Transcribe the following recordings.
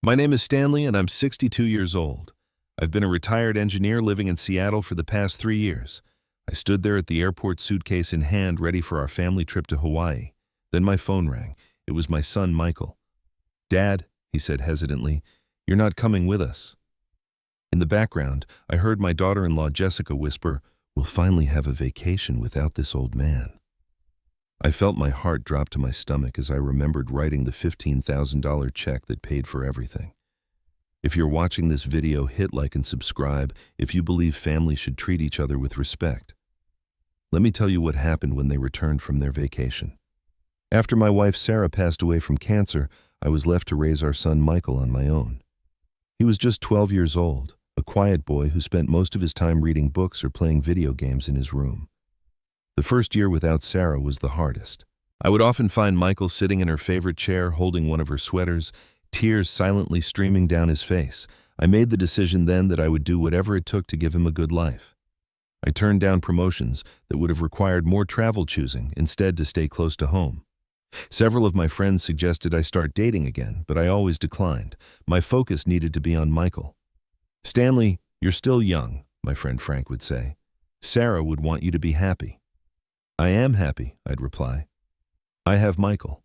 My name is Stanley and I'm 62 years old. I've been a retired engineer living in Seattle for the past 3 years. I stood there at the airport, suitcase in hand, ready for our family trip to Hawaii. Then my phone rang. It was my son, Michael. "Dad," he said hesitantly, "you're not coming with us." In the background, I heard my daughter-in-law Jessica whisper, "We'll finally have a vacation without this old man." I felt my heart drop to my stomach as I remembered writing the $15,000 check that paid for everything. If you're watching this video, hit like and subscribe if you believe families should treat each other with respect. Let me tell you what happened when they returned from their vacation. After my wife Sarah passed away from cancer, I was left to raise our son Michael on my own. He was just 12 years old, a quiet boy who spent most of his time reading books or playing video games in his room. The first year without Sarah was the hardest. I would often find Michael sitting in her favorite chair holding one of her sweaters, tears silently streaming down his face. I made the decision then that I would do whatever it took to give him a good life. I turned down promotions that would have required more travel, choosing instead to stay close to home. Several of my friends suggested I start dating again, but I always declined. My focus needed to be on Michael. "Stanley, you're still young," my friend Frank would say. "Sarah would want you to be happy." "I am happy," I'd reply. "I have Michael."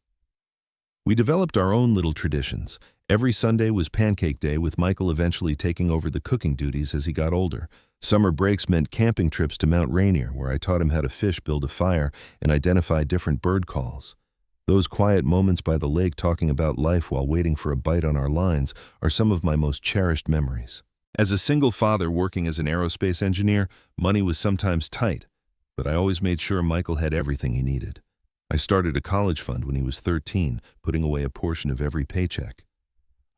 We developed our own little traditions. Every Sunday was pancake day, with Michael eventually taking over the cooking duties as he got older. Summer breaks meant camping trips to Mount Rainier, where I taught him how to fish, build a fire, and identify different bird calls. Those quiet moments by the lake talking about life while waiting for a bite on our lines are some of my most cherished memories. As a single father working as an aerospace engineer, money was sometimes tight, but I always made sure Michael had everything he needed. I started a college fund when he was 13, putting away a portion of every paycheck.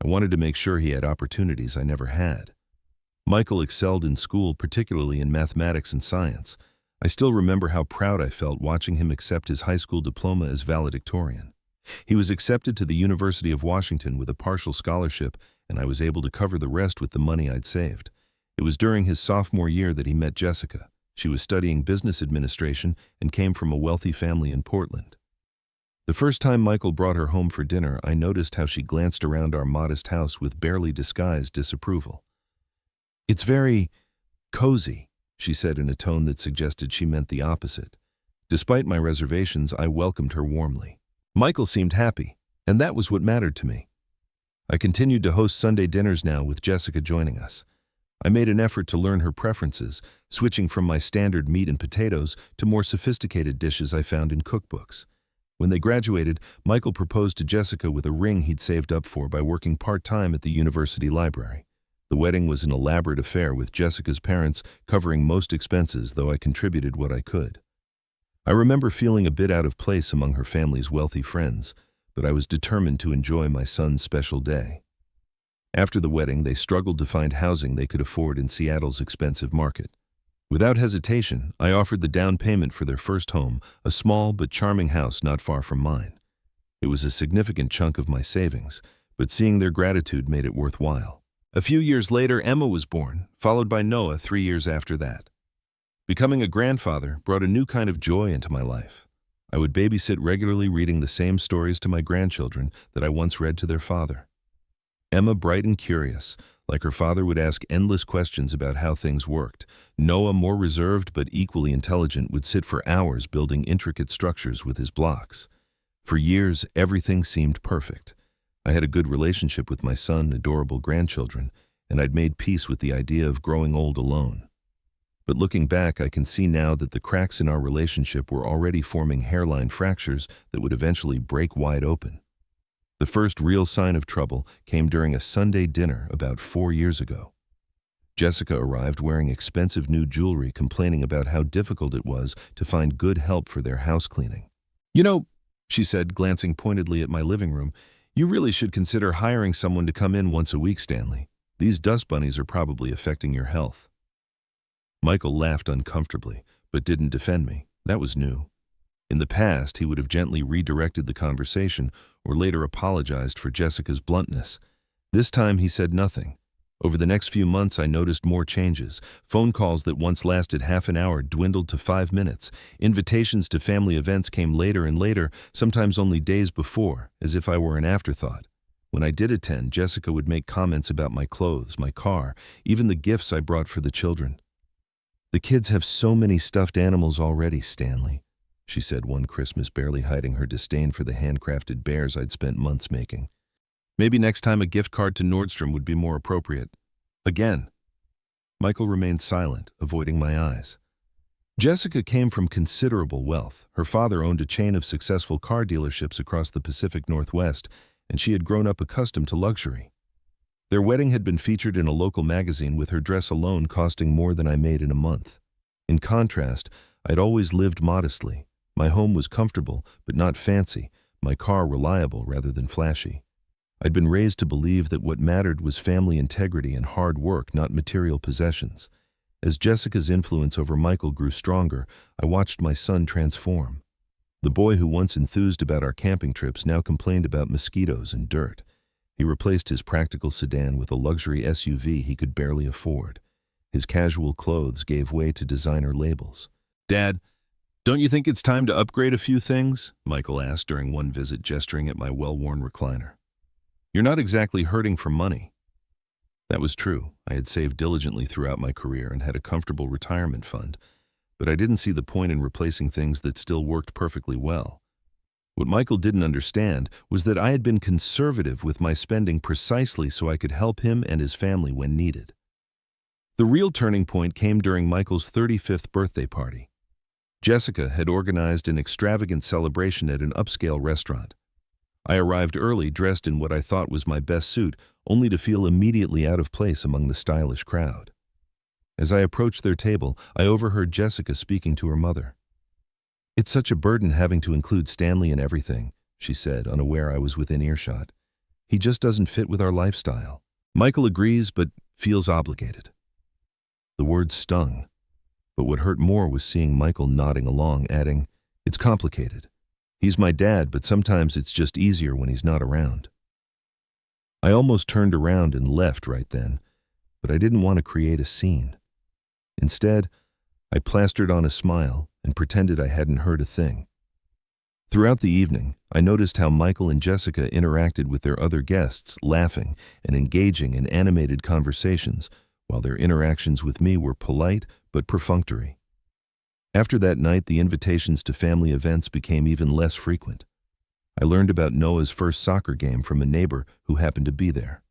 I wanted to make sure he had opportunities I never had. Michael excelled in school, particularly in mathematics and science. I still remember how proud I felt watching him accept his high school diploma as valedictorian. He was accepted to the University of Washington with a partial scholarship, and I was able to cover the rest with the money I'd saved. It was during his sophomore year that he met Jessica. She was studying business administration and came from a wealthy family in Portland. The first time Michael brought her home for dinner, I noticed how she glanced around our modest house with barely disguised disapproval. "It's very cozy," she said in a tone that suggested she meant the opposite. Despite my reservations, I welcomed her warmly. Michael seemed happy, and that was what mattered to me. I continued to host Sunday dinners now, with Jessica joining us. I made an effort to learn her preferences, switching from my standard meat and potatoes to more sophisticated dishes I found in cookbooks. When they graduated, Michael proposed to Jessica with a ring he'd saved up for by working part-time at the university library. The wedding was an elaborate affair, with Jessica's parents covering most expenses, though I contributed what I could. I remember feeling a bit out of place among her family's wealthy friends, but I was determined to enjoy my son's special day. After the wedding, they struggled to find housing they could afford in Seattle's expensive market. Without hesitation, I offered the down payment for their first home, a small but charming house not far from mine. It was a significant chunk of my savings, but seeing their gratitude made it worthwhile. A few years later, Emma was born, followed by Noah 3 years after that. Becoming a grandfather brought a new kind of joy into my life. I would babysit regularly, reading the same stories to my grandchildren that I once read to their father. Emma, bright and curious, like her father, would ask endless questions about how things worked. Noah, more reserved but equally intelligent, would sit for hours building intricate structures with his blocks. For years, everything seemed perfect. I had a good relationship with my son, adorable grandchildren, and I'd made peace with the idea of growing old alone. But looking back, I can see now that the cracks in our relationship were already forming hairline fractures that would eventually break wide open. The first real sign of trouble came during a Sunday dinner about 4 years ago. Jessica arrived wearing expensive new jewelry, complaining about how difficult it was to find good help for their house cleaning. "You know," she said, glancing pointedly at my living room, "you really should consider hiring someone to come in once a week, Stanley. These dust bunnies are probably affecting your health." Michael laughed uncomfortably, but didn't defend me. That was new. In the past, he would have gently redirected the conversation or later apologized for Jessica's bluntness. This time, he said nothing. Over the next few months, I noticed more changes. Phone calls that once lasted half an hour dwindled to 5 minutes. Invitations to family events came later and later, sometimes only days before, as if I were an afterthought. When I did attend, Jessica would make comments about my clothes, my car, even the gifts I brought for the children. "The kids have so many stuffed animals already, Stanley," she said one Christmas, barely hiding her disdain for the handcrafted bears I'd spent months making. "Maybe next time a gift card to Nordstrom would be more appropriate." Again. Michael remained silent, avoiding my eyes. Jessica came from considerable wealth. Her father owned a chain of successful car dealerships across the Pacific Northwest, and she had grown up accustomed to luxury. Their wedding had been featured in a local magazine, with her dress alone costing more than I made in a month. In contrast, I'd always lived modestly. My home was comfortable, but not fancy, my car reliable rather than flashy. I'd been raised to believe that what mattered was family integrity and hard work, not material possessions. As Jessica's influence over Michael grew stronger, I watched my son transform. The boy who once enthused about our camping trips now complained about mosquitoes and dirt. He replaced his practical sedan with a luxury SUV he could barely afford. His casual clothes gave way to designer labels. "Dad, don't you think it's time to upgrade a few things?" Michael asked during one visit, gesturing at my well-worn recliner. "You're not exactly hurting for money." That was true. I had saved diligently throughout my career and had a comfortable retirement fund, but I didn't see the point in replacing things that still worked perfectly well. What Michael didn't understand was that I had been conservative with my spending precisely so I could help him and his family when needed. The real turning point came during Michael's 35th birthday party. Jessica had organized an extravagant celebration at an upscale restaurant. I arrived early, dressed in what I thought was my best suit, only to feel immediately out of place among the stylish crowd. As I approached their table, I overheard Jessica speaking to her mother. "It's such a burden having to include Stanley in everything," she said, unaware I was within earshot. "He just doesn't fit with our lifestyle." Michael agrees, but feels obligated. The words stung, but what hurt more was seeing Michael nodding along, adding, "It's complicated. He's my dad, but sometimes it's just easier when he's not around." I almost turned around and left right then, but I didn't want to create a scene. Instead, I plastered on a smile and pretended I hadn't heard a thing. Throughout the evening, I noticed how Michael and Jessica interacted with their other guests, laughing and engaging in animated conversations, while their interactions with me were polite but perfunctory. After that night, the invitations to family events became even less frequent. I learned about Noah's first soccer game from a neighbor who happened to be there.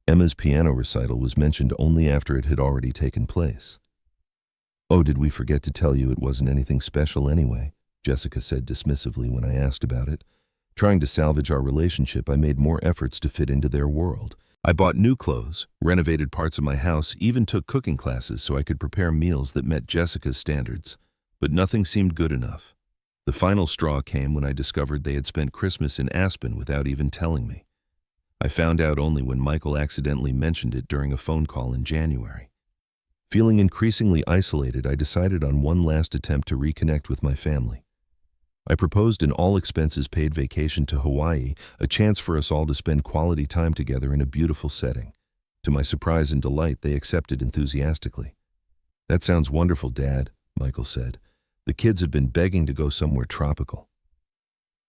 Emma's piano recital was mentioned only after it had already taken place. "Oh, did we forget to tell you it wasn't anything special anyway?" Jessica said dismissively when I asked about it. Trying to salvage our relationship, I made more efforts to fit into their world. I bought new clothes, renovated parts of my house, even took cooking classes so I could prepare meals that met Jessica's standards. But nothing seemed good enough. The final straw came when I discovered they had spent Christmas in Aspen without even telling me. I found out only when Michael accidentally mentioned it during a phone call in January. Feeling increasingly isolated, I decided on one last attempt to reconnect with my family. I proposed an all-expenses-paid vacation to Hawaii, a chance for us all to spend quality time together in a beautiful setting. To my surprise and delight, they accepted enthusiastically. "That sounds wonderful, Dad," Michael said. "The kids have been begging to go somewhere tropical."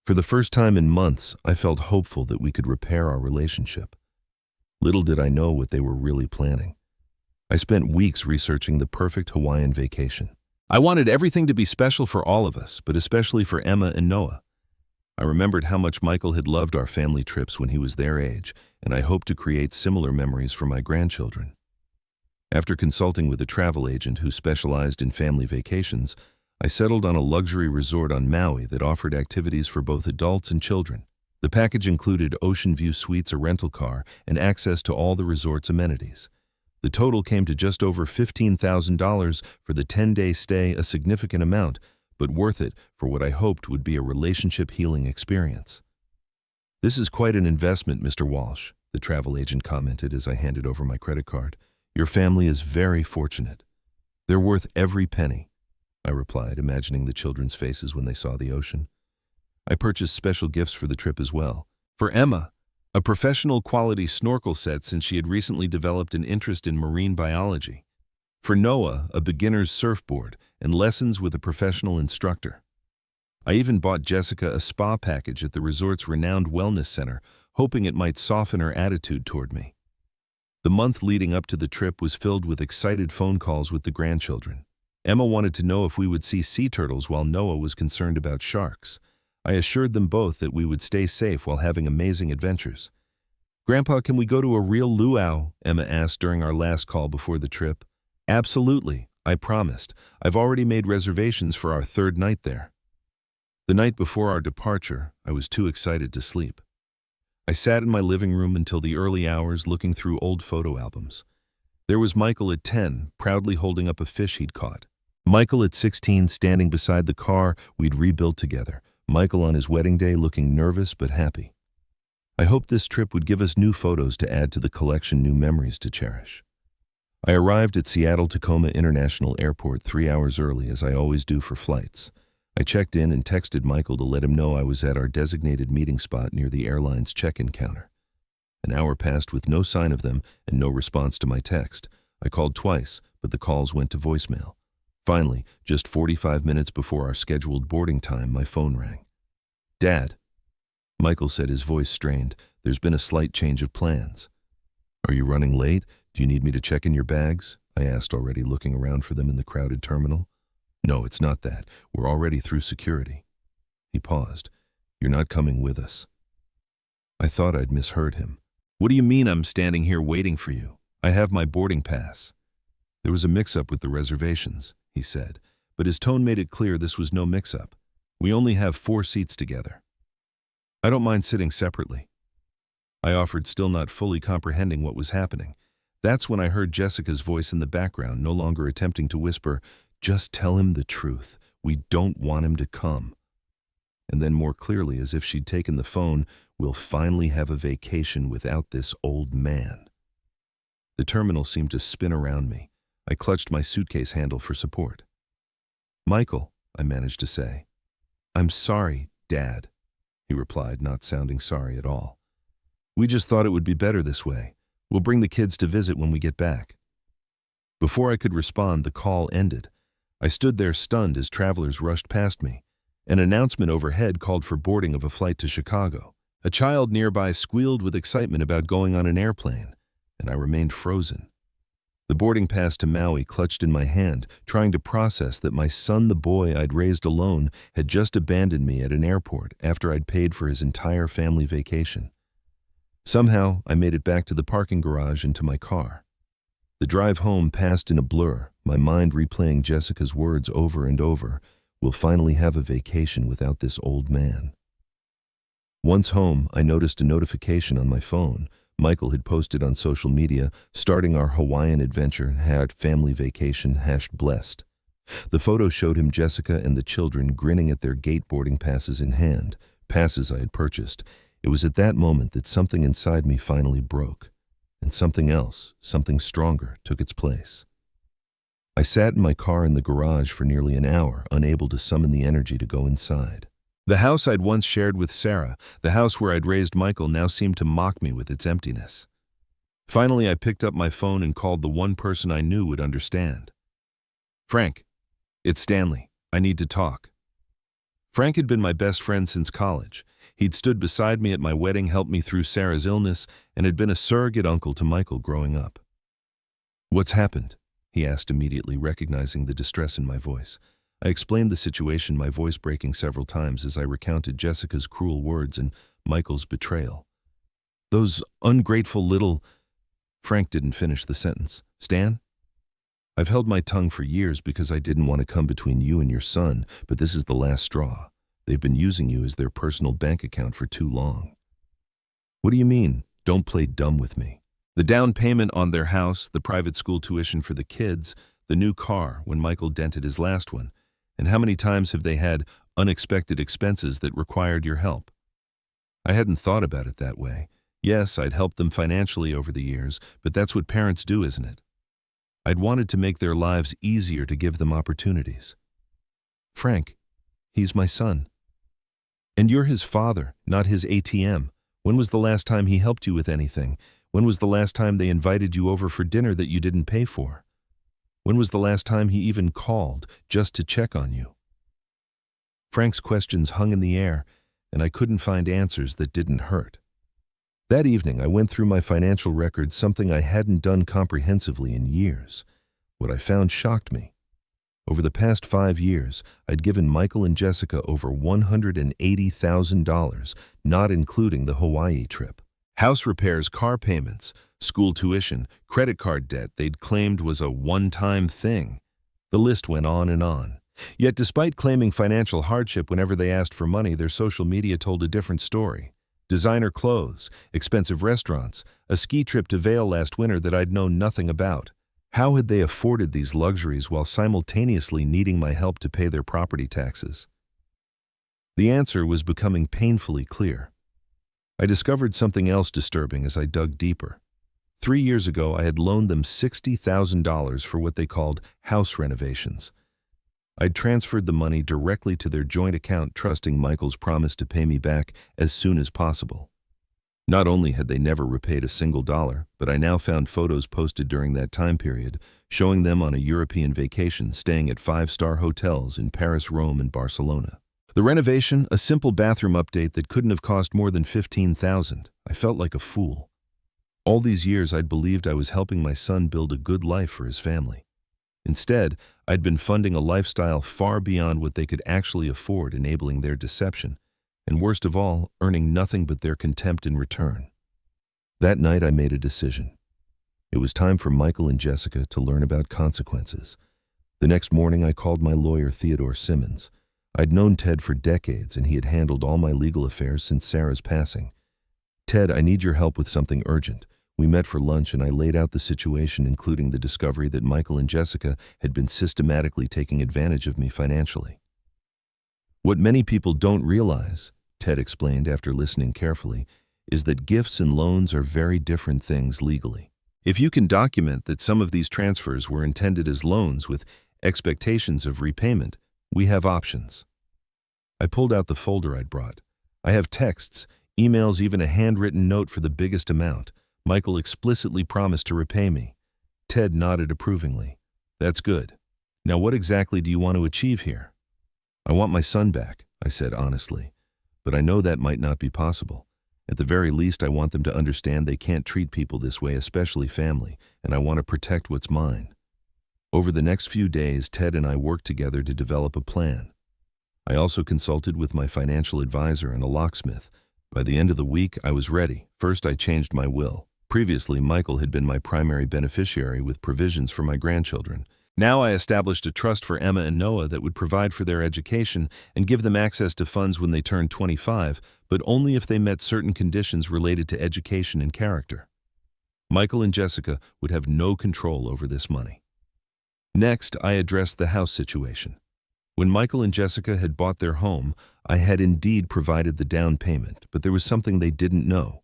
For the first time in months, I felt hopeful that we could repair our relationship. Little did I know what they were really planning. I spent weeks researching the perfect Hawaiian vacation. I wanted everything to be special for all of us, but especially for Emma and Noah. I remembered how much Michael had loved our family trips when he was their age, and I hoped to create similar memories for my grandchildren. After consulting with a travel agent who specialized in family vacations, I settled on a luxury resort on Maui that offered activities for both adults and children. The package included ocean view suites, a rental car, and access to all the resort's amenities. The total came to just over $15,000 for the 10-day stay, a significant amount, but worth it for what I hoped would be a relationship-healing experience. "This is quite an investment, Mr. Walsh," the travel agent commented as I handed over my credit card. "Your family is very fortunate." "They're worth every penny," I replied, imagining the children's faces when they saw the ocean. I purchased special gifts for the trip as well. For Emma, a professional quality snorkel set since she had recently developed an interest in marine biology. For Noah, a beginner's surfboard and lessons with a professional instructor. I even bought Jessica a spa package at the resort's renowned wellness center, hoping it might soften her attitude toward me. The month leading up to the trip was filled with excited phone calls with the grandchildren. Emma wanted to know if we would see sea turtles while Noah was concerned about sharks. I assured them both that we would stay safe while having amazing adventures. "Grandpa, can we go to a real luau?" Emma asked during our last call before the trip. "Absolutely," I promised. "I've already made reservations for our third night there." The night before our departure, I was too excited to sleep. I sat in my living room until the early hours looking through old photo albums. There was Michael at 10, proudly holding up a fish he'd caught. Michael at 16 standing beside the car we'd rebuilt together. Michael on his wedding day looking nervous but happy. I hoped this trip would give us new photos to add to the collection, new memories to cherish. I arrived at Seattle-Tacoma International Airport 3 hours early, as I always do for flights. I checked in and texted Michael to let him know I was at our designated meeting spot near the airline's check-in counter. An hour passed with no sign of them and no response to my text. I called twice, but the calls went to voicemail. Finally, just 45 minutes before our scheduled boarding time, my phone rang. "Dad," Michael said, his voice strained. "There's been a slight change of plans." "Are you running late? Do you need me to check in your bags?" I asked, already looking around for them in the crowded terminal. "No, it's not that. We're already through security." He paused. "You're not coming with us." I thought I'd misheard him. "What do you mean I'm standing here waiting for you? I have my boarding pass." "There was a mix-up with the reservations," he said, but his tone made it clear this was no mix-up. "We only have 4 seats together." "I don't mind sitting separately," I offered, still not fully comprehending what was happening. That's when I heard Jessica's voice in the background, no longer attempting to whisper, "Just tell him the truth. We don't want him to come." And then more clearly, as if she'd taken the phone, "We'll finally have a vacation without this old man." The terminal seemed to spin around me. I clutched my suitcase handle for support. "Michael," I managed to say. "I'm sorry, Dad," he replied, not sounding sorry at all. "We just thought it would be better this way. We'll bring the kids to visit when we get back." Before I could respond, the call ended. I stood there stunned as travelers rushed past me. An announcement overhead called for boarding of a flight to Chicago. A child nearby squealed with excitement about going on an airplane, and I remained frozen. The boarding pass to Maui clutched in my hand, trying to process that my son, the boy I'd raised alone, had just abandoned me at an airport after I'd paid for his entire family vacation. Somehow, I made it back to the parking garage and to my car. The drive home passed in a blur, my mind replaying Jessica's words over and over. "We'll finally have a vacation without this old man." Once home, I noticed a notification on my phone. Michael had posted on social media, "Starting our Hawaiian adventure, #family vacation, #blessed." The photo showed him, Jessica, and the children grinning at their gate boarding passes in hand, passes I had purchased. It was at that moment that something inside me finally broke, and something else, something stronger, took its place. I sat in my car in the garage for nearly an hour, unable to summon the energy to go inside. The house I'd once shared with Sarah, the house where I'd raised Michael, now seemed to mock me with its emptiness. Finally, I picked up my phone and called the one person I knew would understand. "Frank, it's Stanley. I need to talk." Frank had been my best friend since college. He'd stood beside me at my wedding, helped me through Sarah's illness, and had been a surrogate uncle to Michael growing up. "What's happened?" he asked immediately, recognizing the distress in my voice. I explained the situation, my voice breaking several times as I recounted Jessica's cruel words and Michael's betrayal. "Those ungrateful little—" Frank didn't finish the sentence. "Stan? I've held my tongue for years because I didn't want to come between you and your son, but this is the last straw. They've been using you as their personal bank account for too long." "What do you mean? Don't play dumb with me." "The down payment on their house, the private school tuition for the kids, the new car when Michael dented his last one. And how many times have they had unexpected expenses that required your help?" I hadn't thought about it that way. Yes, I'd helped them financially over the years, but that's what parents do, isn't it? I'd wanted to make their lives easier, to give them opportunities. "Frank, he's my son. And you're his father, not his ATM. When was the last time he helped you with anything? When was the last time they invited you over for dinner that you didn't pay for? When was the last time he even called just to check on you?" Frank's questions hung in the air, and I couldn't find answers that didn't hurt. That evening, I went through my financial records, something I hadn't done comprehensively in years. What I found shocked me. Over the past 5 years, I'd given Michael and Jessica over $180,000, not including the Hawaii trip. House repairs, car payments, school tuition, credit card debt they'd claimed was a one-time thing. The list went on and on. Yet despite claiming financial hardship whenever they asked for money, their social media told a different story. Designer clothes, expensive restaurants, a ski trip to Vail last winter that I'd known nothing about. How had they afforded these luxuries while simultaneously needing my help to pay their property taxes? The answer was becoming painfully clear. I discovered something else disturbing as I dug deeper. 3 years ago, I had loaned them $60,000 for what they called house renovations. I'd transferred the money directly to their joint account, trusting Michael's promise to pay me back as soon as possible. Not only had they never repaid a single dollar, but I now found photos posted during that time period showing them on a European vacation, staying at 5-star hotels in Paris, Rome, and Barcelona. The renovation, a simple bathroom update that couldn't have cost more than $15,000. I felt like a fool. All these years I'd believed I was helping my son build a good life for his family. Instead, I'd been funding a lifestyle far beyond what they could actually afford, enabling their deception, and worst of all, earning nothing but their contempt in return. That night I made a decision. It was time for Michael and Jessica to learn about consequences. The next morning I called my lawyer, Theodore Simmons. I'd known Ted for decades, and he had handled all my legal affairs since Sarah's passing. "Ted, I need your help with something urgent." We met for lunch and I laid out the situation, including the discovery that Michael and Jessica had been systematically taking advantage of me financially. "What many people don't realize," Ted explained after listening carefully, "is that gifts and loans are very different things legally. If you can document that some of these transfers were intended as loans with expectations of repayment, we have options." I pulled out the folder I'd brought. I have texts, emails, even a handwritten note for the biggest amount. Michael explicitly promised to repay me. Ted nodded approvingly. "That's good. Now what exactly do you want to achieve here?" "I want my son back," I said honestly. "But I know that might not be possible. At the very least, I want them to understand they can't treat people this way, especially family, and I want to protect what's mine." Over the next few days, Ted and I worked together to develop a plan. I also consulted with my financial advisor and a locksmith. By the end of the week, I was ready. First, I changed my will. Previously, Michael had been my primary beneficiary with provisions for my grandchildren. Now I established a trust for Emma and Noah that would provide for their education and give them access to funds when they turned 25, but only if they met certain conditions related to education and character. Michael and Jessica would have no control over this money. Next, I addressed the house situation. When Michael and Jessica had bought their home, I had indeed provided the down payment, but there was something they didn't know.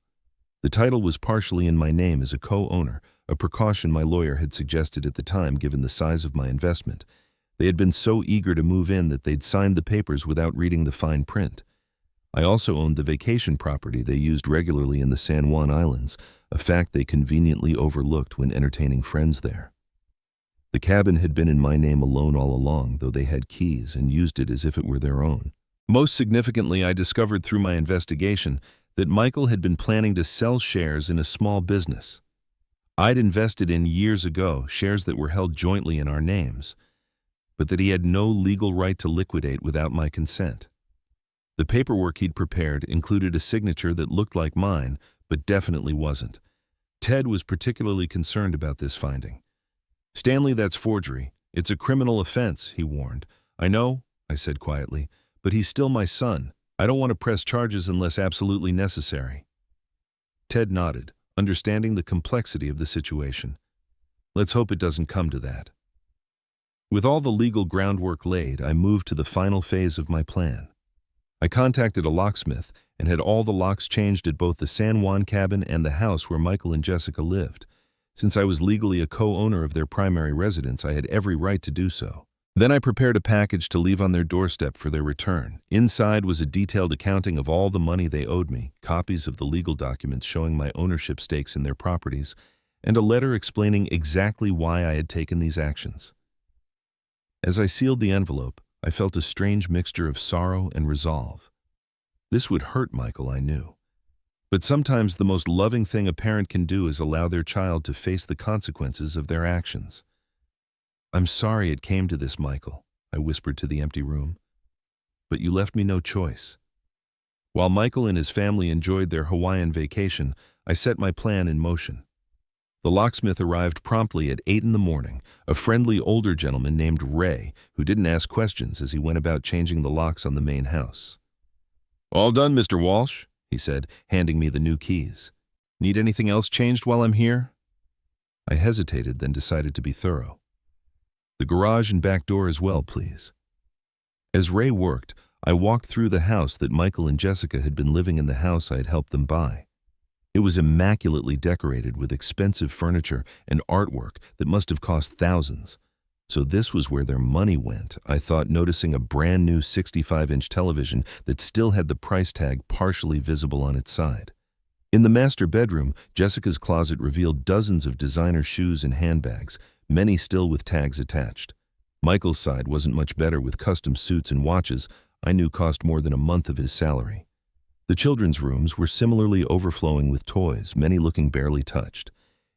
The title was partially in my name as a co-owner, a precaution my lawyer had suggested at the time given the size of my investment. They had been so eager to move in that they'd signed the papers without reading the fine print. I also owned the vacation property they used regularly in the San Juan Islands, a fact they conveniently overlooked when entertaining friends there. The cabin had been in my name alone all along, though they had keys and used it as if it were their own. Most significantly, I discovered through my investigation that Michael had been planning to sell shares in a small business I'd invested in years ago, shares that were held jointly in our names, but that he had no legal right to liquidate without my consent. The paperwork he'd prepared included a signature that looked like mine, but definitely wasn't. Ted was particularly concerned about this finding. "Stanley, that's forgery. It's a criminal offense," he warned. "I know," I said quietly, "but he's still my son. I don't want to press charges unless absolutely necessary." Ted nodded, understanding the complexity of the situation. "Let's hope it doesn't come to that." With all the legal groundwork laid, I moved to the final phase of my plan. I contacted a locksmith and had all the locks changed at both the San Juan cabin and the house where Michael and Jessica lived. Since I was legally a co-owner of their primary residence, I had every right to do so. Then I prepared a package to leave on their doorstep for their return. Inside was a detailed accounting of all the money they owed me, copies of the legal documents showing my ownership stakes in their properties, and a letter explaining exactly why I had taken these actions. As I sealed the envelope, I felt a strange mixture of sorrow and resolve. This would hurt Michael, I knew. But sometimes the most loving thing a parent can do is allow their child to face the consequences of their actions. "I'm sorry it came to this, Michael," I whispered to the empty room. "But you left me no choice." While Michael and his family enjoyed their Hawaiian vacation, I set my plan in motion. The locksmith arrived promptly at 8 in the morning, a friendly older gentleman named Ray, who didn't ask questions as he went about changing the locks on the main house. "All done, Mr. Walsh," he said, handing me the new keys. "Need anything else changed while I'm here?" I hesitated, then decided to be thorough. "The garage and back door as well, please." As Ray worked, I walked through the house that Michael and Jessica had been living in, the house I had helped them buy. It was immaculately decorated with expensive furniture and artwork that must have cost thousands. So this was where their money went, I thought, noticing a brand new 65-inch television that still had the price tag partially visible on its side. In the master bedroom, Jessica's closet revealed dozens of designer shoes and handbags, many still with tags attached. Michael's side wasn't much better, with custom suits and watches I knew cost more than a month of his salary. The children's rooms were similarly overflowing with toys, many looking barely touched.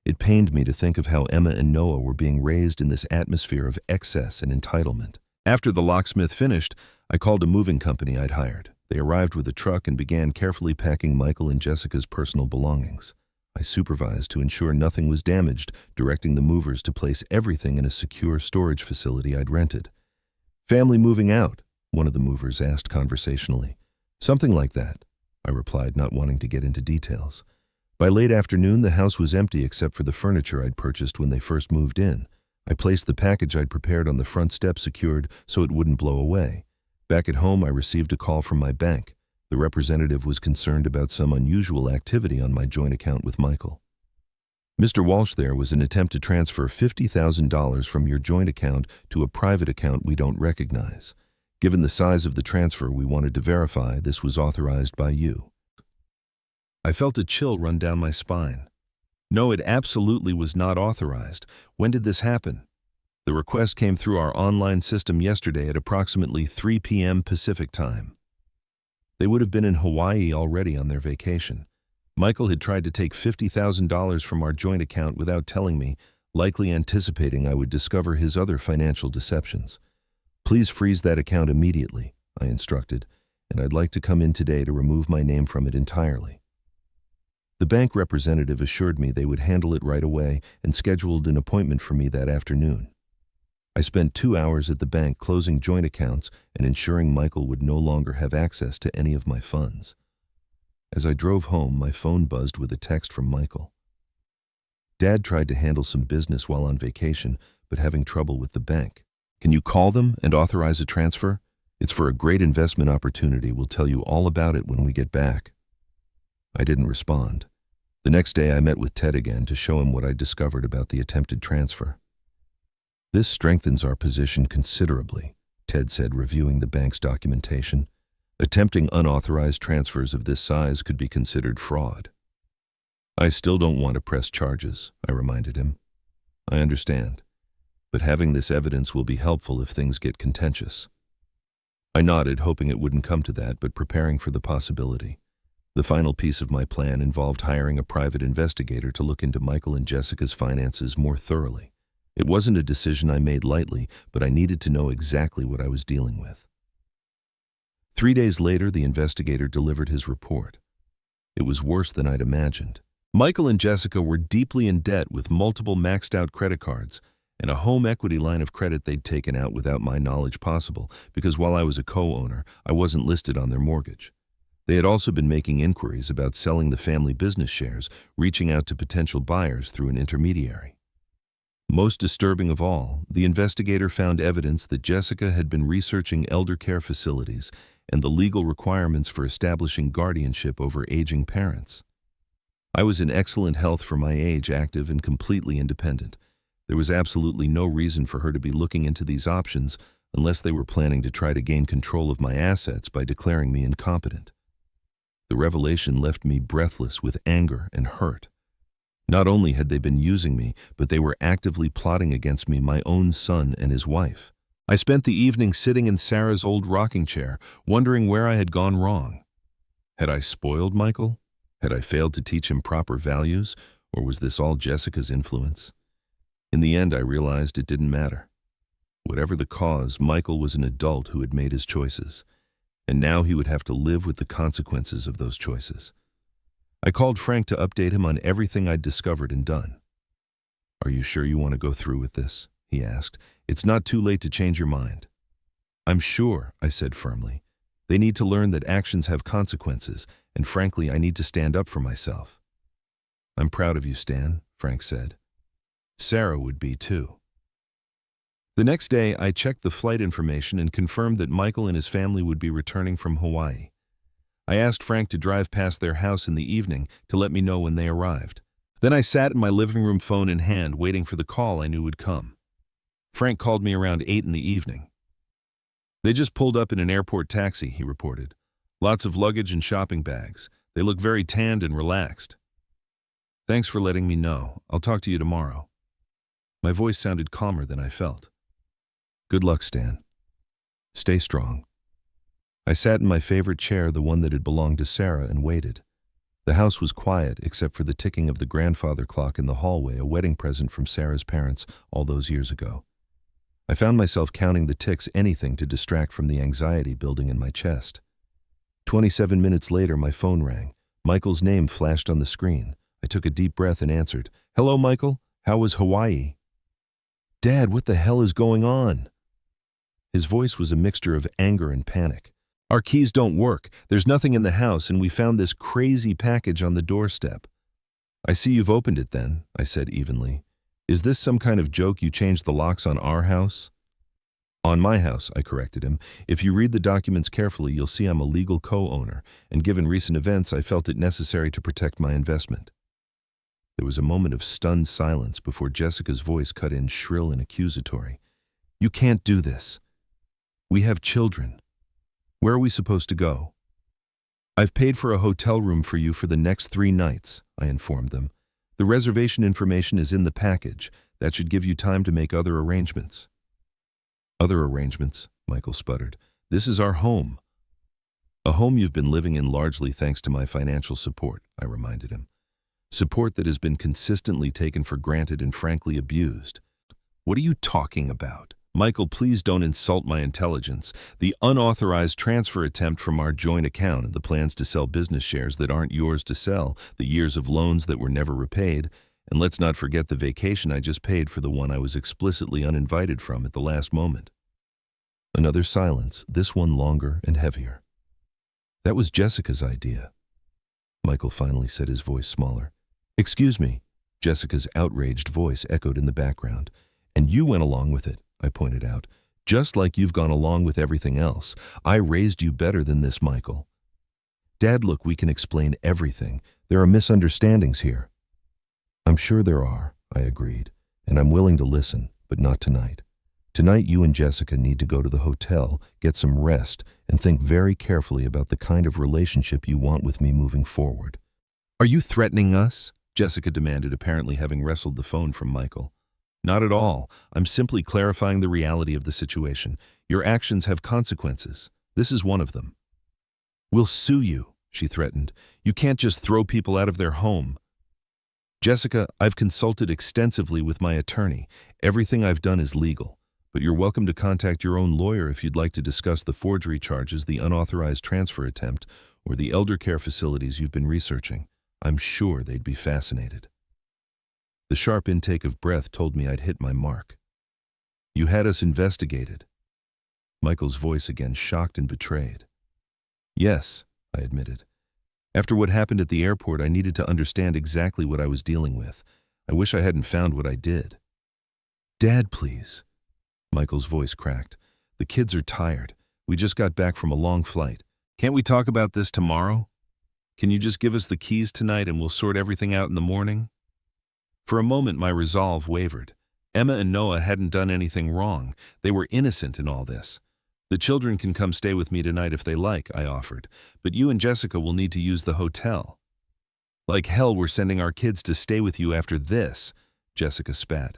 It pained me to think of how Emma and Noah were being raised in this atmosphere of excess and entitlement. After the locksmith finished, I called a moving company I'd hired. They arrived with a truck and began carefully packing Michael and Jessica's personal belongings. I supervised to ensure nothing was damaged, directing the movers to place everything in a secure storage facility I'd rented. "Family moving out?" one of the movers asked conversationally. "Something like that," I replied, not wanting to get into details. By late afternoon, the house was empty except for the furniture I'd purchased when they first moved in. I placed the package I'd prepared on the front step, secured so it wouldn't blow away. Back at home, I received a call from my bank. The representative was concerned about some unusual activity on my joint account with Michael. "Mr. Walsh, there was an attempt to transfer $50,000 from your joint account to a private account we don't recognize. Given the size of the transfer, we wanted to verify this was authorized by you." I felt a chill run down my spine. No, it absolutely was not authorized. When did this happen? The request came through our online system yesterday at approximately 3 p.m. Pacific time. They would have been in Hawaii already on their vacation. Michael had tried to take $50,000 from our joint account without telling me, likely anticipating I would discover his other financial deceptions. "Please freeze that account immediately," I instructed, "and I'd like to come in today to remove my name from it entirely." The bank representative assured me they would handle it right away and scheduled an appointment for me that afternoon. I spent 2 hours at the bank closing joint accounts and ensuring Michael would no longer have access to any of my funds. As I drove home, my phone buzzed with a text from Michael. "Dad tried to handle some business while on vacation, but having trouble with the bank. Can you call them and authorize a transfer? It's for a great investment opportunity. We'll tell you all about it when we get back." I didn't respond. The next day I met with Ted again to show him what I discovered about the attempted transfer. "This strengthens our position considerably," Ted said, reviewing the bank's documentation. "Attempting unauthorized transfers of this size could be considered fraud." "I still don't want to press charges," I reminded him. "I understand, but having this evidence will be helpful if things get contentious." I nodded, hoping it wouldn't come to that, but preparing for the possibility. The final piece of my plan involved hiring a private investigator to look into Michael and Jessica's finances more thoroughly. It wasn't a decision I made lightly, but I needed to know exactly what I was dealing with. 3 days later, the investigator delivered his report. It was worse than I'd imagined. Michael and Jessica were deeply in debt with multiple maxed-out credit cards and a home equity line of credit they'd taken out without my knowledge possible, because while I was a co-owner, I wasn't listed on their mortgage. They had also been making inquiries about selling the family business shares, reaching out to potential buyers through an intermediary. Most disturbing of all, the investigator found evidence that Jessica had been researching elder care facilities and the legal requirements for establishing guardianship over aging parents. I was in excellent health for my age, active and completely independent. There was absolutely no reason for her to be looking into these options unless they were planning to try to gain control of my assets by declaring me incompetent. The revelation left me breathless with anger and hurt. Not only had they been using me, but they were actively plotting against me, my own son and his wife. I spent the evening sitting in Sarah's old rocking chair, wondering where I had gone wrong. Had I spoiled Michael? Had I failed to teach him proper values, or was this all Jessica's influence? In the end, I realized it didn't matter. Whatever the cause, Michael was an adult who had made his choices, and now he would have to live with the consequences of those choices. I called Frank to update him on everything I'd discovered and done. "Are you sure you want to go through with this?" he asked. "It's not too late to change your mind." "I'm sure," I said firmly. "They need to learn that actions have consequences, and frankly, I need to stand up for myself." "I'm proud of you, Stan," Frank said. "Sarah would be too." The next day, I checked the flight information and confirmed that Michael and his family would be returning from Hawaii. I asked Frank to drive past their house in the evening to let me know when they arrived. Then I sat in my living room, phone in hand, waiting for the call I knew would come. Frank called me around 8 in the evening. "They just pulled up in an airport taxi," he reported. "Lots of luggage and shopping bags. They look very tanned and relaxed." "Thanks for letting me know. I'll talk to you tomorrow." My voice sounded calmer than I felt. "Good luck, Stan. Stay strong." I sat in my favorite chair, the one that had belonged to Sarah, and waited. The house was quiet except for the ticking of the grandfather clock in the hallway, a wedding present from Sarah's parents all those years ago. I found myself counting the ticks, anything to distract from the anxiety building in my chest. 27 minutes later, my phone rang. Michael's name flashed on the screen. I took a deep breath and answered. "Hello, Michael. How was Hawaii?" "Dad, what the hell is going on?" His voice was a mixture of anger and panic. "Our keys don't work. There's nothing in the house, and we found this crazy package on the doorstep." "I see you've opened it then," I said evenly. "Is this some kind of joke you changed the locks on our house?" "On my house," I corrected him. "If you read the documents carefully, you'll see I'm a legal co-owner, and given recent events, I felt it necessary to protect my investment." There was a moment of stunned silence before Jessica's voice cut in, shrill and accusatory. "You can't do this. We have children. Where are we supposed to go?" "I've paid for a hotel room for you for the next 3 nights, I informed them. "The reservation information is in the package. That should give you time to make other arrangements." "Other arrangements?" Michael sputtered. "This is our home." "A home you've been living in largely thanks to my financial support," I reminded him. "Support that has been consistently taken for granted and frankly abused." "What are you talking about?" "Michael, please don't insult my intelligence. The unauthorized transfer attempt from our joint account and the plans to sell business shares that aren't yours to sell, the years of loans that were never repaid, and let's not forget the vacation I just paid for the one I was explicitly uninvited from at the last moment." Another silence, this one longer and heavier. "That was Jessica's idea." Michael finally said, his voice smaller. "Excuse me." Jessica's outraged voice echoed in the background. "And you went along with it," I pointed out. "Just like you've gone along with everything else. I raised you better than this, Michael." "Dad, look, we can explain everything. There are misunderstandings here." "I'm sure there are," I agreed, "and I'm willing to listen, but not tonight. Tonight, you and Jessica need to go to the hotel, get some rest, and think very carefully about the kind of relationship you want with me moving forward." "Are you threatening us?" Jessica demanded, apparently having wrestled the phone from Michael. "Not at all. I'm simply clarifying the reality of the situation. Your actions have consequences. This is one of them." "We'll sue you," she threatened. "You can't just throw people out of their home." "Jessica, I've consulted extensively with my attorney. Everything I've done is legal. But you're welcome to contact your own lawyer if you'd like to discuss the forgery charges, the unauthorized transfer attempt, or the elder care facilities you've been researching. I'm sure they'd be fascinated." The sharp intake of breath told me I'd hit my mark. "You had us investigated." Michael's voice again, shocked and betrayed. "Yes," I admitted. "After what happened at the airport, I needed to understand exactly what I was dealing with. I wish I hadn't found what I did." "Dad, please." Michael's voice cracked. "The kids are tired. We just got back from a long flight. Can't we talk about this tomorrow? Can you just give us the keys tonight and we'll sort everything out in the morning?" For a moment, my resolve wavered. Emma and Noah hadn't done anything wrong. They were innocent in all this. "The children can come stay with me tonight if they like," I offered, "but you and Jessica will need to use the hotel." "Like hell we're sending our kids to stay with you after this," Jessica spat.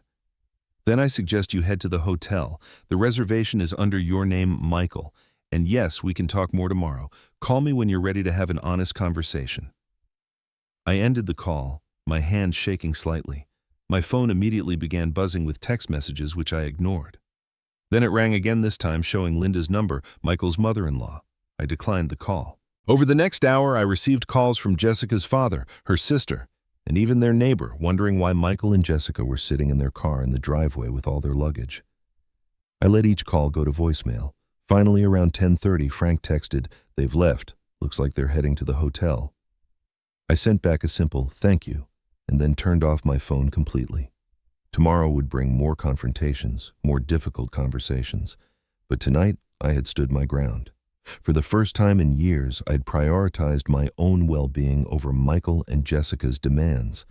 "Then I suggest you head to the hotel. The reservation is under your name, Michael. And yes, we can talk more tomorrow. Call me when you're ready to have an honest conversation." I ended the call, my hand shaking slightly. My phone immediately began buzzing with text messages which I ignored. Then it rang again, this time showing Linda's number, Michael's mother-in-law. I declined the call. Over the next hour, I received calls from Jessica's father, her sister, and even their neighbor, wondering why Michael and Jessica were sitting in their car in the driveway with all their luggage. I let each call go to voicemail. Finally, around 10:30, Frank texted, "They've left. Looks like they're heading to the hotel." I sent back a simple "thank you," and then turned off my phone completely. Tomorrow would bring more confrontations, more difficult conversations. But tonight, I had stood my ground. For the first time in years, I'd prioritized my own well-being over Michael and Jessica's demands.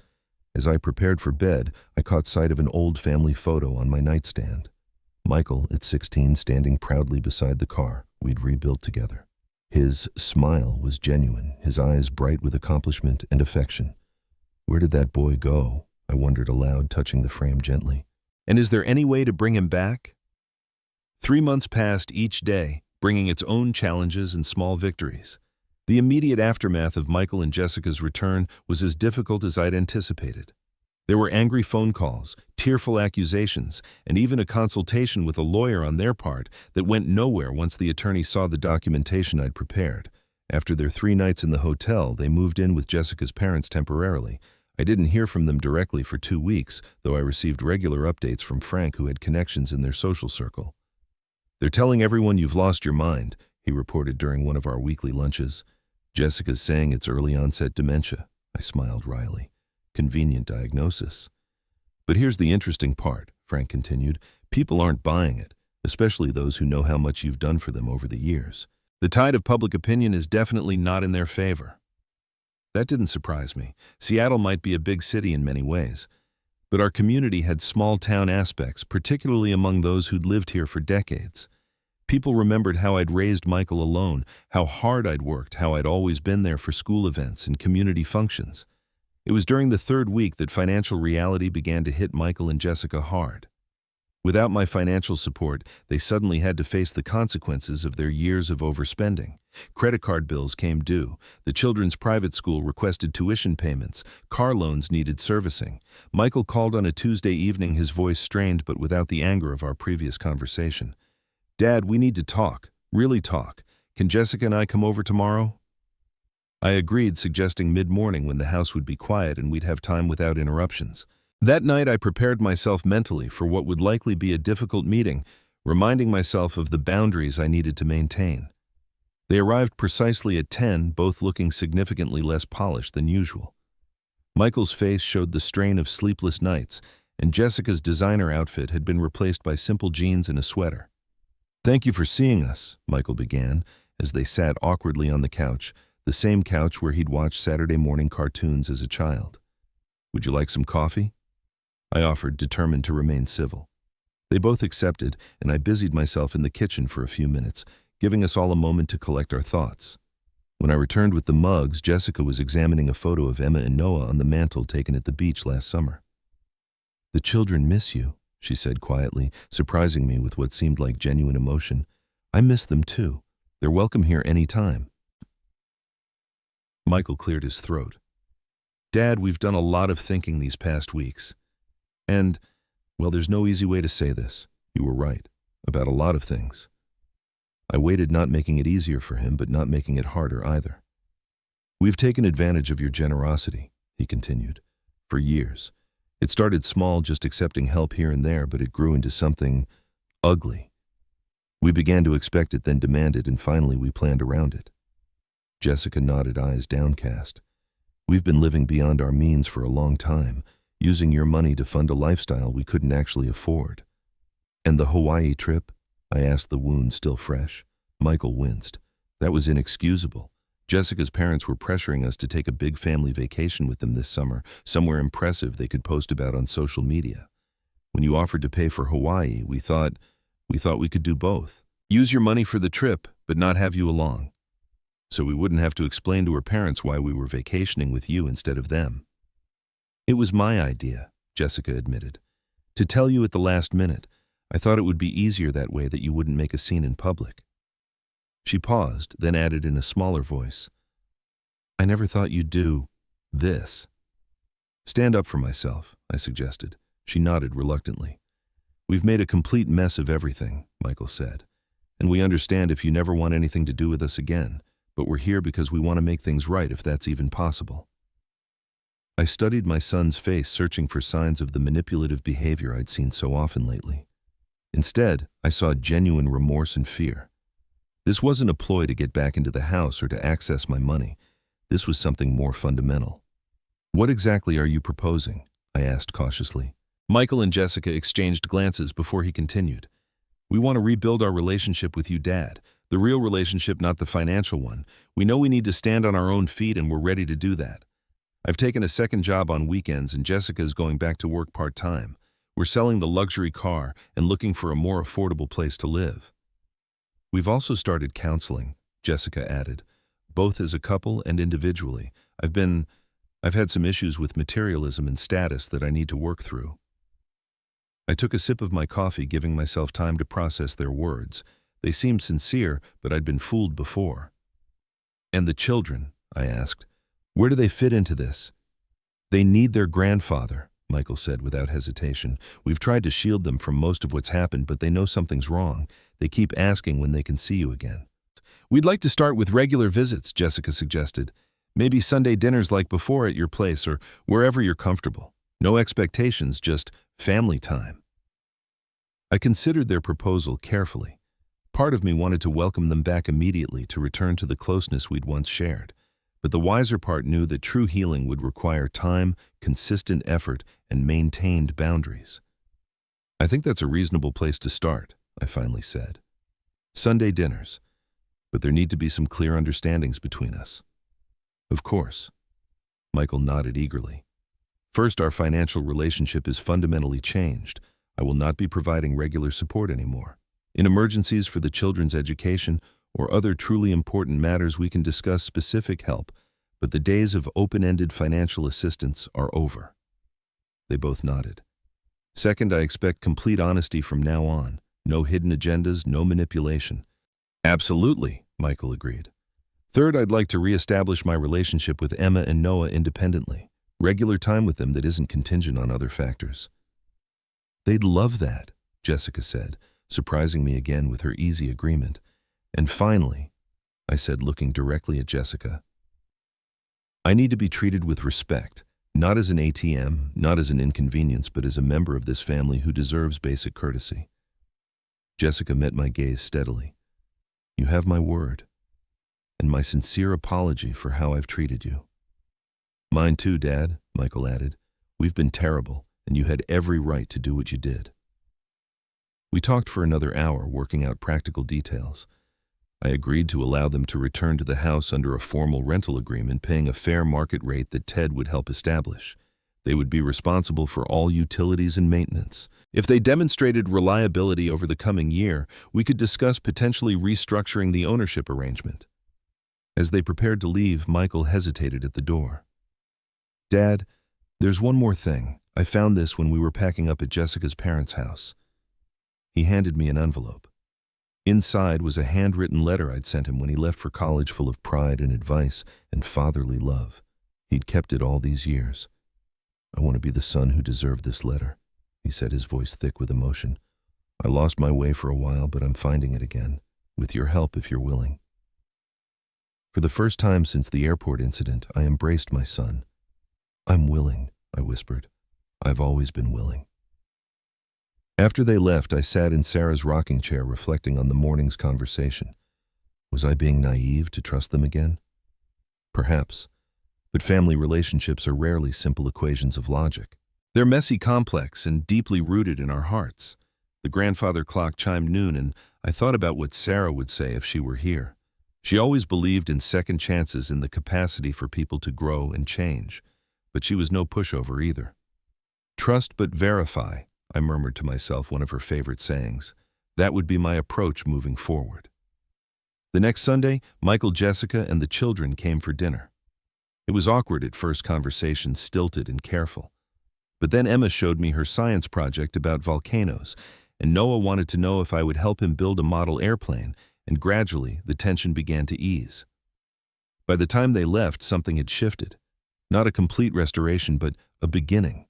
As I prepared for bed, I caught sight of an old family photo on my nightstand. Michael, at 16, standing proudly beside the car we'd rebuilt together. His smile was genuine, his eyes bright with accomplishment and affection. Where did that boy go? I wondered aloud, touching the frame gently. And is there any way to bring him back? 3 months passed each day, bringing its own challenges and small victories. The immediate aftermath of Michael and Jessica's return was as difficult as I'd anticipated. There were angry phone calls, tearful accusations, and even a consultation with a lawyer on their part that went nowhere once the attorney saw the documentation I'd prepared. After their 3 nights in the hotel, they moved in with Jessica's parents temporarily. I didn't hear from them directly for 2 weeks, though I received regular updates from Frank, who had connections in their social circle. "They're telling everyone you've lost your mind," he reported during one of our weekly lunches. "Jessica's saying it's early onset dementia." I smiled wryly. Convenient diagnosis. "But here's the interesting part," Frank continued. "People aren't buying it, especially those who know how much you've done for them over the years. The tide of public opinion is definitely not in their favor." That didn't surprise me. Seattle might be a big city in many ways, but our community had small-town aspects, particularly among those who'd lived here for decades. People remembered how I'd raised Michael alone, how hard I'd worked, how I'd always been there for school events and community functions. It was during the 3rd week that financial reality began to hit Michael and Jessica hard. Without my financial support, they suddenly had to face the consequences of their years of overspending. Credit card bills came due. The children's private school requested tuition payments. Car loans needed servicing. Michael called on a Tuesday evening, his voice strained but without the anger of our previous conversation. "Dad, we need to talk. Really talk. Can Jessica and I come over tomorrow?" I agreed, suggesting mid-morning when the house would be quiet and we'd have time without interruptions. That night I prepared myself mentally for what would likely be a difficult meeting, reminding myself of the boundaries I needed to maintain. They arrived precisely at 10, both looking significantly less polished than usual. Michael's face showed the strain of sleepless nights, and Jessica's designer outfit had been replaced by simple jeans and a sweater. "Thank you for seeing us," Michael began, as they sat awkwardly on the couch, the same couch where he'd watched Saturday morning cartoons as a child. "Would you like some coffee?" I offered, determined to remain civil. They both accepted, and I busied myself in the kitchen for a few minutes, giving us all a moment to collect our thoughts. When I returned with the mugs, Jessica was examining a photo of Emma and Noah on the mantel taken at the beach last summer. "The children miss you," she said quietly, surprising me with what seemed like genuine emotion. "I miss them too. They're welcome here any time." Michael cleared his throat. "Dad, we've done a lot of thinking these past weeks. And, well, there's no easy way to say this. You were right, about a lot of things." I waited, not making it easier for him, but not making it harder either. "We've taken advantage of your generosity," he continued, "for years. It started small, just accepting help here and there, but it grew into something ugly. We began to expect it, then demand it, and finally we planned around it." Jessica nodded, eyes downcast. "We've been living beyond our means for a long time, using your money to fund a lifestyle we couldn't actually afford." "And the Hawaii trip?" I asked, the wound still fresh. Michael winced. "That was inexcusable. Jessica's parents were pressuring us to take a big family vacation with them this summer, somewhere impressive they could post about on social media. When you offered to pay for Hawaii, we thought we could do both. Use your money for the trip, but not have you along. So we wouldn't have to explain to her parents why we were vacationing with you instead of them." "It was my idea," Jessica admitted. "To tell you at the last minute. I thought it would be easier that way, that you wouldn't make a scene in public." She paused, then added in a smaller voice, "I never thought you'd do This. Stand up for myself, I suggested. She nodded reluctantly. We've made a complete mess of everything, Michael said. And we understand if you never want anything to do with us again, but we're here because we want to make things right if that's even possible. I studied my son's face, searching for signs of the manipulative behavior I'd seen so often lately. Instead, I saw genuine remorse and fear. This wasn't a ploy to get back into the house or to access my money. This was something more fundamental. What exactly are you proposing? I asked cautiously. Michael and Jessica exchanged glances before he continued. We want to rebuild our relationship with you, Dad. The real relationship, not the financial one. We know we need to stand on our own feet, and we're ready to do that. I've taken a second job on weekends, and Jessica's going back to work part-time. We're selling the luxury car and looking for a more affordable place to live. We've also started counseling, Jessica added, both as a couple and individually. I've had some issues with materialism and status that I need to work through. I took a sip of my coffee, giving myself time to process their words. They seemed sincere, but I'd been fooled before. And the children, I asked, where do they fit into this? They need their grandfather, Michael said without hesitation. We've tried to shield them from most of what's happened, but they know something's wrong. They keep asking when they can see you again. We'd like to start with regular visits, Jessica suggested. Maybe Sunday dinners like before at your place or wherever you're comfortable. No expectations, just family time. I considered their proposal carefully. Part of me wanted to welcome them back immediately to return to the closeness we'd once shared. But the wiser part knew that true healing would require time, consistent effort, and maintained boundaries. I think that's a reasonable place to start, I finally said. Sunday dinners. But there need to be some clear understandings between us. Of course. Michael nodded eagerly. First, our financial relationship is fundamentally changed. I will not be providing regular support anymore. In emergencies for the children's education or other truly important matters, we can discuss specific help, but the days of open-ended financial assistance are over. They both nodded. Second, I expect complete honesty from now on. No hidden agendas, no manipulation. Absolutely, Michael agreed. Third, I'd like to reestablish my relationship with Emma and Noah independently. Regular time with them that isn't contingent on other factors. They'd love that, Jessica said, surprising me again with her easy agreement. And finally, I said, looking directly at Jessica, I need to be treated with respect, not as an ATM, not as an inconvenience, but as a member of this family who deserves basic courtesy. Jessica met my gaze steadily. You have my word, and my sincere apology for how I've treated you. Mine too, Dad, Michael added. We've been terrible, and you had every right to do what you did. We talked for another hour, working out practical details. I agreed to allow them to return to the house under a formal rental agreement, paying a fair market rate that Ted would help establish. They would be responsible for all utilities and maintenance. If they demonstrated reliability over the coming year, we could discuss potentially restructuring the ownership arrangement. As they prepared to leave, Michael hesitated at the door. Dad, there's one more thing. I found this when we were packing up at Jessica's parents' house. He handed me an envelope. Inside was a handwritten letter I'd sent him when he left for college, full of pride and advice and fatherly love. He'd kept it all these years. I want to be the son who deserved this letter, he said, his voice thick with emotion. I lost my way for a while, but I'm finding it again, with your help if you're willing. For the first time since the airport incident, I embraced my son. I'm willing, I whispered. I've always been willing. After they left, I sat in Sarah's rocking chair reflecting on the morning's conversation. Was I being naive to trust them again? Perhaps, but family relationships are rarely simple equations of logic. They're messy, complex, and deeply rooted in our hearts. The grandfather clock chimed noon, and I thought about what Sarah would say if she were here. She always believed in second chances, in the capacity for people to grow and change, but she was no pushover either. Trust but verify, I murmured to myself, one of her favorite sayings. That would be my approach moving forward. The next Sunday, Michael, Jessica, and the children came for dinner. It was awkward at first, conversations stilted and careful. But then Emma showed me her science project about volcanoes, and Noah wanted to know if I would help him build a model airplane, and gradually the tension began to ease. By the time they left, something had shifted. Not a complete restoration, but a beginning.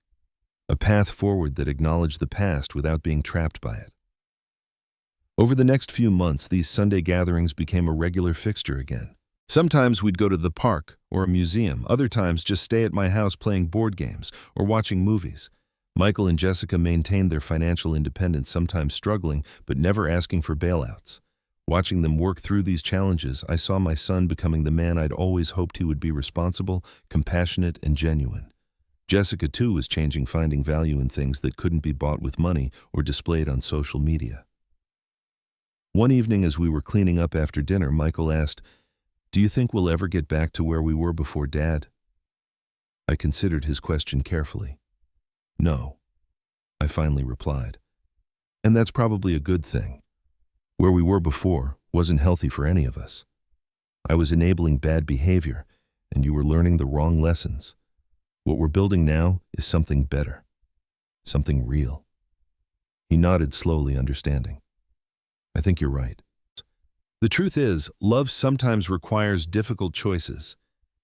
A path forward that acknowledged the past without being trapped by it. Over the next few months, these Sunday gatherings became a regular fixture again. Sometimes we'd go to the park or a museum, other times just stay at my house playing board games or watching movies. Michael and Jessica maintained their financial independence, sometimes struggling, but never asking for bailouts. Watching them work through these challenges, I saw my son becoming the man I'd always hoped he would be: responsible, compassionate, and genuine. Jessica, too, was changing, finding value in things that couldn't be bought with money or displayed on social media. One evening as we were cleaning up after dinner, Michael asked, "Do you think we'll ever get back to where we were before, Dad?" I considered his question carefully. "No," I finally replied. "And that's probably a good thing. Where we were before wasn't healthy for any of us. I was enabling bad behavior, and you were learning the wrong lessons. What we're building now is something better, something real." He nodded slowly, understanding. "I think you're right." The truth is, love sometimes requires difficult choices.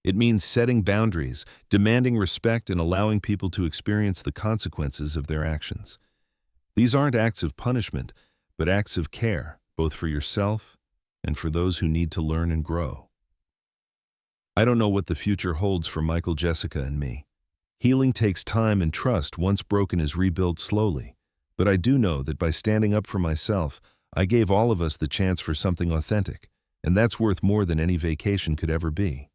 It means setting boundaries, demanding respect, and allowing people to experience the consequences of their actions. These aren't acts of punishment, but acts of care, both for yourself and for those who need to learn and grow. I don't know what the future holds for Michael, Jessica, and me. Healing takes time, and trust, once broken, is rebuilt slowly. But I do know that by standing up for myself, I gave all of us the chance for something authentic, and that's worth more than any vacation could ever be.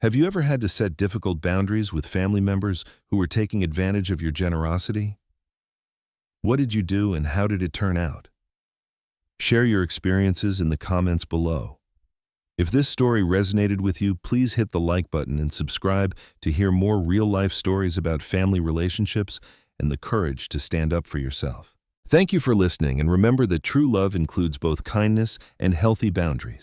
Have you ever had to set difficult boundaries with family members who were taking advantage of your generosity? What did you do, and how did it turn out? Share your experiences in the comments below. If this story resonated with you, please hit the like button and subscribe to hear more real-life stories about family relationships and the courage to stand up for yourself. Thank you for listening, and remember that true love includes both kindness and healthy boundaries.